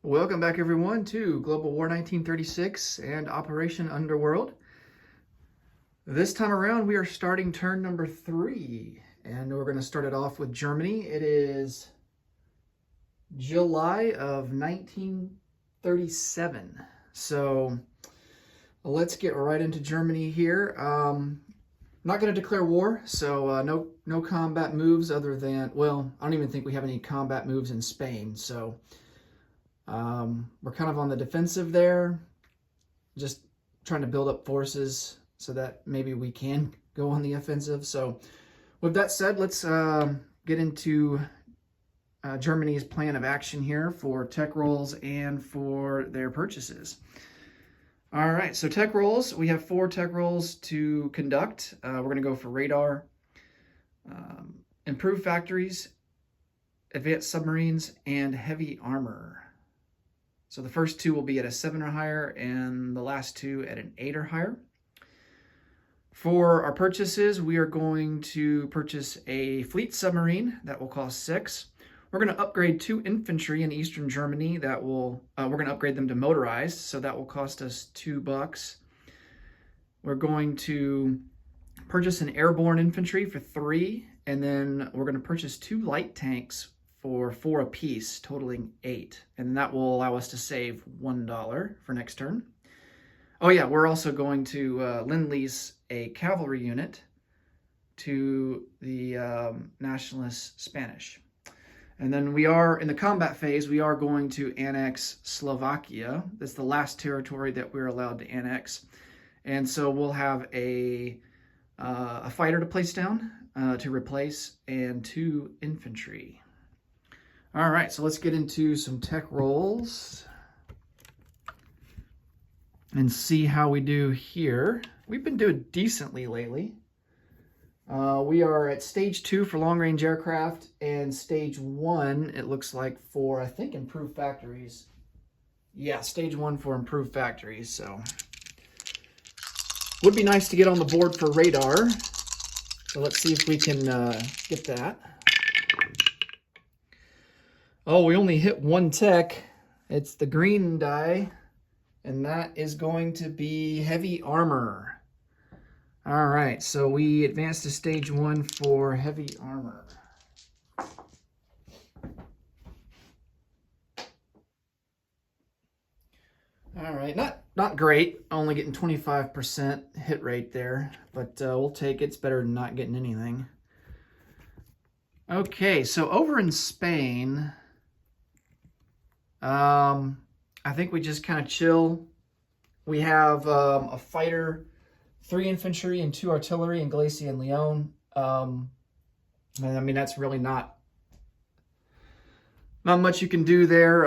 Welcome back, everyone, to Global War 1936 and Operation Underworld. This time around, we are starting turn number 3, and we're going to start it off with Germany. It is July of 1937. So let's get right into Germany here. Not going to declare war, so no combat moves other than, well, I don't even think we have any combat moves in Spain, so we're kind of on the defensive there, just trying to build up forces so that maybe we can go on the offensive. So with that said, let's get into Germany's plan of action here for tech rolls and for their purchases. All right, so tech rolls, we have 4 tech rolls to conduct. We're going to go for radar, improved factories, advanced submarines, and heavy armor. So the first 2 will be at a 7 or higher, and the last 2 at an 8 or higher. For our purchases, we are going to purchase a fleet submarine that will cost 6. We're going to upgrade 2 infantry in Eastern Germany that will, we're going to upgrade them to motorized, so that will cost us $2. We're going to purchase an airborne infantry for 3, and then we're going to purchase 2 light tanks for 4 apiece, totaling 8, and that will allow us to save $1 for next turn. Oh yeah, we're also going to lend-lease a cavalry unit to the nationalist Spanish. And then we are, in the combat phase, we are going to annex Slovakia. That's the last territory that we're allowed to annex. And so we'll have a fighter to place down, to replace, and 2 infantry. All right, so let's get into some tech rolls and see how we do here. We've been doing decently lately. We are at stage 2 for long-range aircraft, and stage 1, it looks like, for, I think, improved factories. Yeah, stage 1 for improved factories, so. Would be nice to get on the board for radar. So let's see if we can get that. Oh, we only hit 1 tech. It's the green die, and that is going to be heavy armor. All right, so we advanced to stage 1 for heavy armor. All right, not great, only getting 25% hit rate there, but we'll take it. It's better than not getting anything. Okay, so over in Spain, I think we just kind of chill. We have a fighter, 3 infantry, and 2 artillery in Galicia and Leon. I mean, that's really not much you can do there.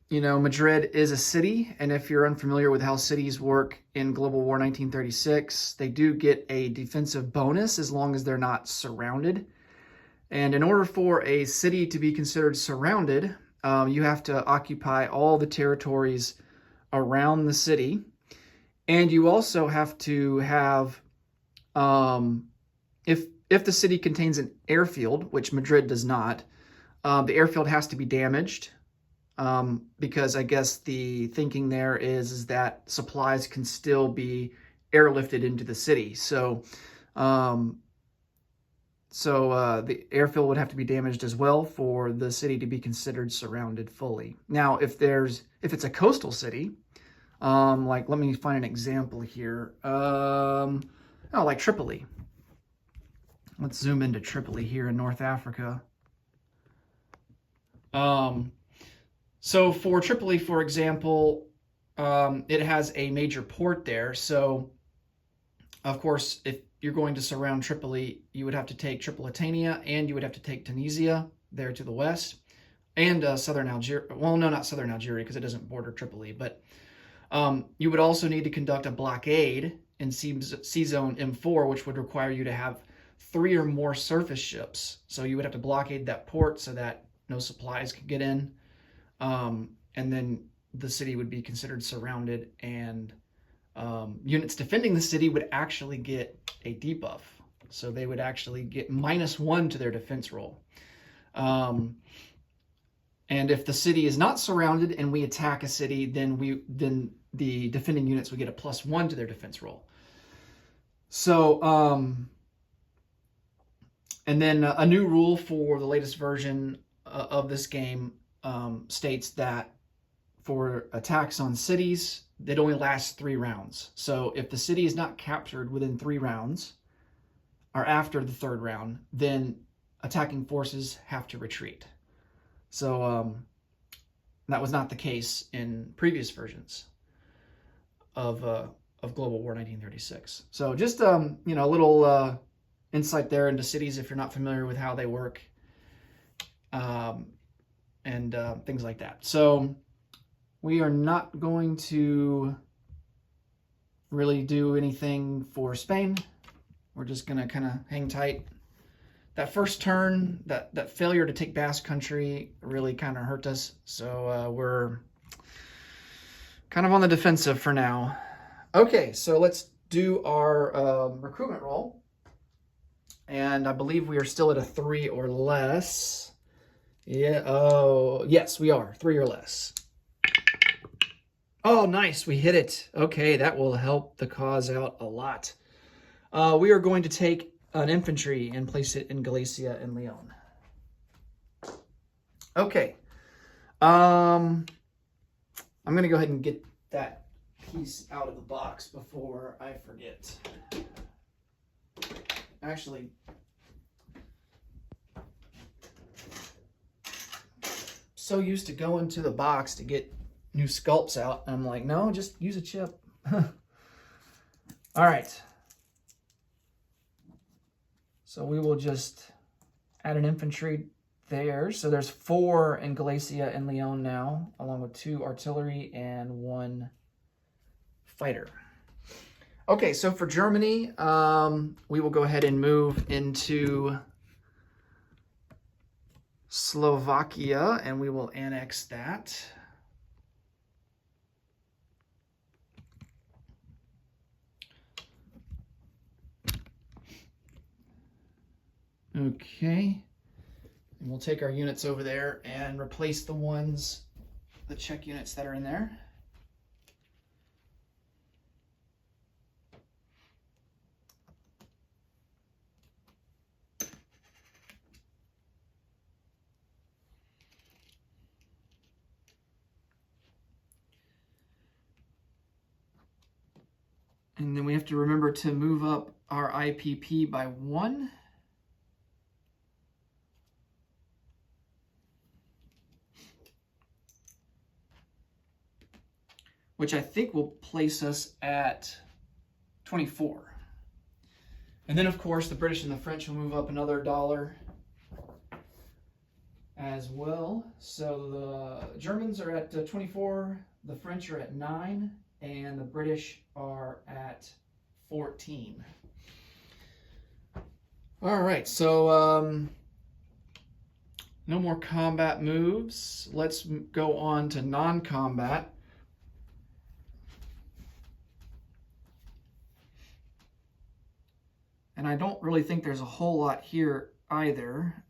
You know, Madrid is a city, and if you're unfamiliar with how cities work in Global War 1936, they do get a defensive bonus as long as they're not surrounded. And in order for a city to be considered surrounded, you have to occupy all the territories around the city. And you also have to have, if the city contains an airfield, which Madrid does not, the airfield has to be damaged, because I guess the thinking there is that supplies can still be airlifted into the city. So the airfield would have to be damaged as well for the city to be considered surrounded fully. Now, if it's a coastal city, like, let me find an example here. Like Tripoli. Let's zoom into Tripoli here in North Africa. So for Tripoli, for example, it has a major port there. So, of course, if you're going to surround Tripoli, you would have to take Tripolitania, and you would have to take Tunisia there to the west, and southern Algeria. Well, no, not southern Algeria, because it doesn't border Tripoli. But you would also need to conduct a blockade in C-Zone M4, which would require you to have 3 or more surface ships. So you would have to blockade that port so that no supplies could get in. And then the city would be considered surrounded, and units defending the city would actually get a debuff. So they would actually get -1 to their defense roll. And if the city is not surrounded and we attack a city, then the defending units would get a +1 to their defense roll. So, and then a new rule for the latest version of this game states that for attacks on cities, it only lasts 3 rounds. So if the city is not captured within 3 rounds, or after the 3rd round, then attacking forces have to retreat. So that was not the case in previous versions of Global War 1936. So just a little insight there into cities if you're not familiar with how they work, and things like that. So we are not going to really do anything for Spain. We're just going to kind of hang tight. That first turn, that failure to take Basque Country really kind of hurt us. So we're kind of on the defensive for now. Okay, so let's do our recruitment roll. And I believe we are still at a 3 or less. Yeah, oh, yes, we are. 3 or less. Oh, nice, we hit it. Okay, that will help the cause out a lot. We are going to take an infantry and place it in Galicia and Leon. Okay. I'm going to go ahead and get that piece out of the box before I forget. Actually, so used to going to the box to get new sculpts out. I'm like, no, just use a chip. All right. So we will just add an infantry there. So there's 4 in Galicia and Leon now, along with 2 artillery and 1 fighter. Okay, so for Germany, we will go ahead and move into Slovakia, and we will annex that. Okay, and we'll take our units over there and replace the Czech units that are in there. And then we have to remember to move up our IPP by 1. Which I think will place us at 24. And then, of course, the British and the French will move up another $1 as well. So the Germans are at 24, the French are at 9, and the British are at 14. All right, so no more combat moves. Let's go on to non-combat. And I don't really think there's a whole lot here either.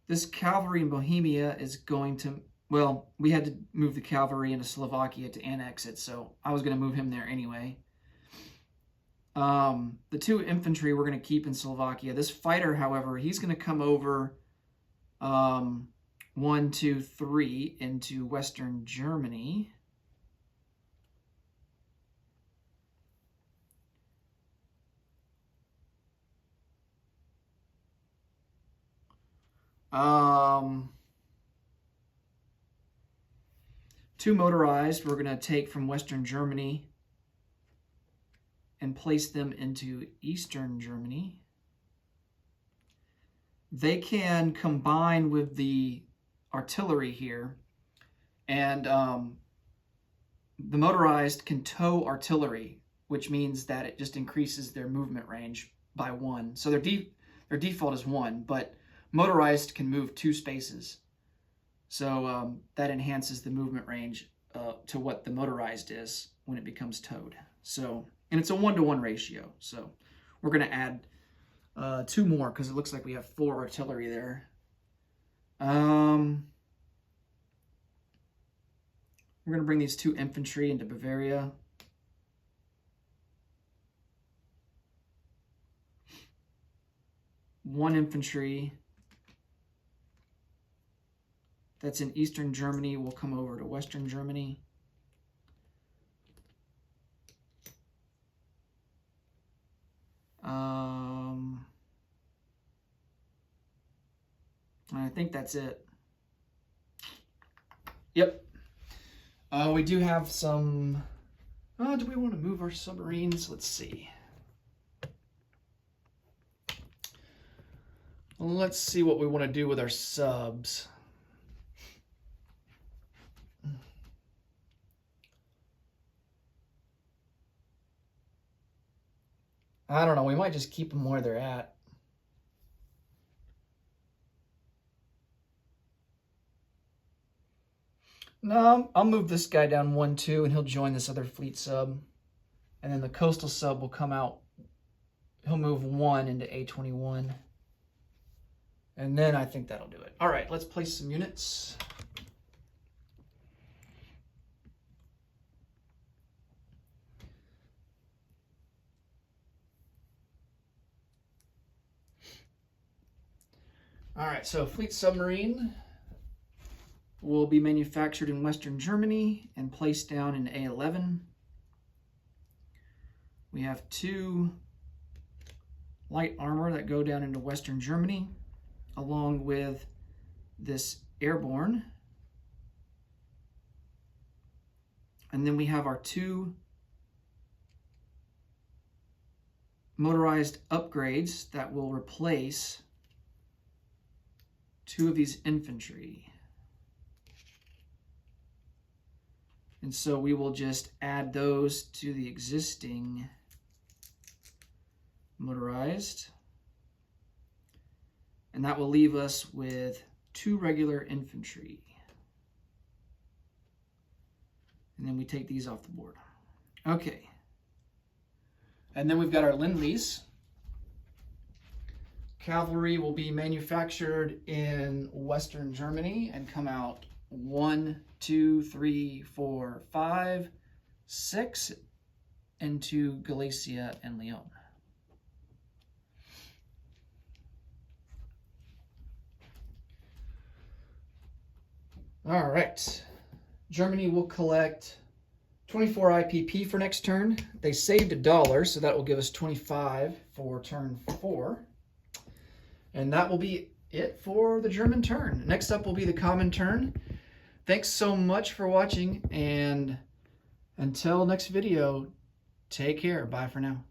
This cavalry in Bohemia is going to, well, we had to move the cavalry into Slovakia to annex it, so I was going to move him there anyway. The 2 infantry we're going to keep in Slovakia. This fighter, however, he's going to come over 1, 2, 3 into Western Germany. Two motorized we're going to take from Western Germany and place them into Eastern Germany. They can combine with the artillery here, and the motorized can tow artillery, which means that it just increases their movement range by 1. So their default is 1, but motorized can move 2 spaces. So that enhances the movement range to what the motorized is when it becomes towed. So And it's a 1-to-1 ratio. So we're going to add 2 more because it looks like we have 4 artillery there. We're going to bring these 2 infantry into Bavaria. One infantry that's in Eastern Germany will come over to Western Germany. I think that's it. Yep. We do have some... do we want to move our submarines? Let's see. Let's see what we want to do with our subs. I don't know. We might just keep them where they're at. No, I'll move this guy down 1-2 and he'll join this other fleet sub. And then the coastal sub will come out. He'll move 1 into A21. And then I think that'll do it. All right, let's place some units. All right, so fleet submarine will be manufactured in Western Germany and placed down in A11. We have 2 light armor that go down into Western Germany, along with this airborne. And then we have our 2 motorized upgrades that will replace 2 of these infantry. And so we will just add those to the existing motorized. And that will leave us with 2 regular infantry. And then we take these off the board. Okay. And then we've got our Lend-Lease. Cavalry will be manufactured in Western Germany and come out 1, 2, 3, 4, 5, 6 into Galicia and Lyon. All right. Germany will collect 24 IPP for next turn. They saved $1, so that will give us 25 for turn 4. And that will be it for the German turn. Next up will be the common turn. Thanks so much for watching, and until next video, take care. Bye for now.